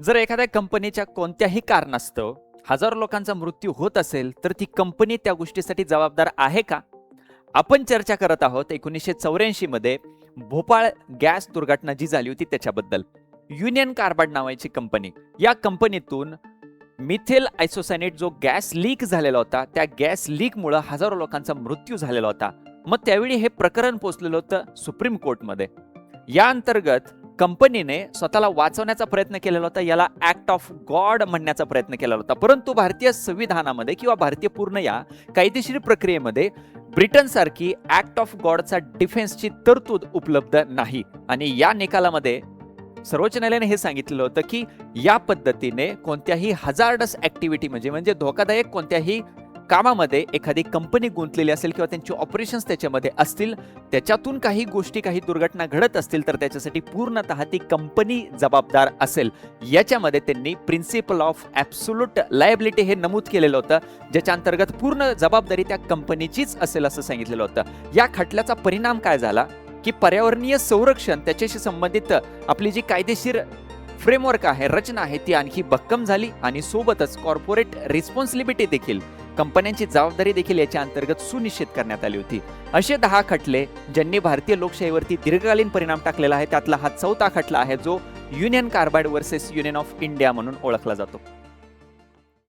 जर एखाद्या कंपनीच्या कोणत्याही कारणास्तव हजारो लोकांचा मृत्यू होत असेल तर ती कंपनी त्या गोष्टीसाठी जबाबदार आहे का? आपण चर्चा करत आहोत 1984 मध्ये भोपाळ गॅस दुर्घटना जी झाली होती त्याच्याबद्दल. युनियन कार्बाइड नावाची कंपनी, या कंपनीतून मिथेल आयसोसायनेट जो गॅस लीक झालेला होता, त्या गॅस लीकमुळे हजारो लोकांचा मृत्यू झालेला होता. मग त्यावेळी हे प्रकरण पोहोचलेलं होतं सुप्रीम कोर्टमध्ये. या अंतर्गत कंपनीने स्वतःला वाचवण्याचा प्रयत्न केलेला होता, याला ऍक्ट ऑफ गॉड म्हणण्याचा प्रयत्न केलेला होता. परंतु भारतीय संविधानामध्ये किंवा भारतीय पूर्ण या कायदेशीर प्रक्रियेमध्ये ब्रिटन सारखी ऍक्ट ऑफ गॉडचा डिफेन्सची तरतूद उपलब्ध नाही. आणि या निकालामध्ये सर्वोच्च न्यायालयाने हे सांगितलेलं होतं की या पद्धतीने कोणत्याही हजार्डस ऍक्टिव्हिटी म्हणजे धोकादायक कोणत्याही कामामध्ये एखादी कंपनी गुंतलेली असेल किंवा त्यांची ऑपरेशन्स त्याच्यामध्ये असतील, त्याच्यातून काही गोष्टी काही दुर्घटना घडत असतील तर त्याच्यासाठी पूर्णतः ती कंपनी जबाबदार असेल. याच्यामध्ये त्यांनी प्रिन्सिपल ऑफ ॲब्सोल्यूट लायबिलिटी हे नमूद केलेलं होतं, ज्याच्या अंतर्गत पूर्ण जबाबदारी त्या कंपनीचीच असेल असं सांगितलेलं होतं. या खटल्याचा परिणाम काय झाला की पर्यावरणीय संरक्षण त्याच्याशी संबंधित आपली जी कायदेशीर फ्रेमवर्क आहे, रचना आहे, ती आणखी भक्कम झाली आणि सोबतच कॉर्पोरेट रिस्पॉन्सिबिलिटी देखील, कंपन्यांची जबाबदारी देखील याच्या अंतर्गत सुनिश्चित करण्यात आली होती. असे 10 खटले ज्यांनी भारतीय लोकशाहीवरती दीर्घकालीन परिणाम टाकलेला आहे, त्यातला हा 4था खटला आहे जो union carbide versus union of India म्हणून ओळखला जातो.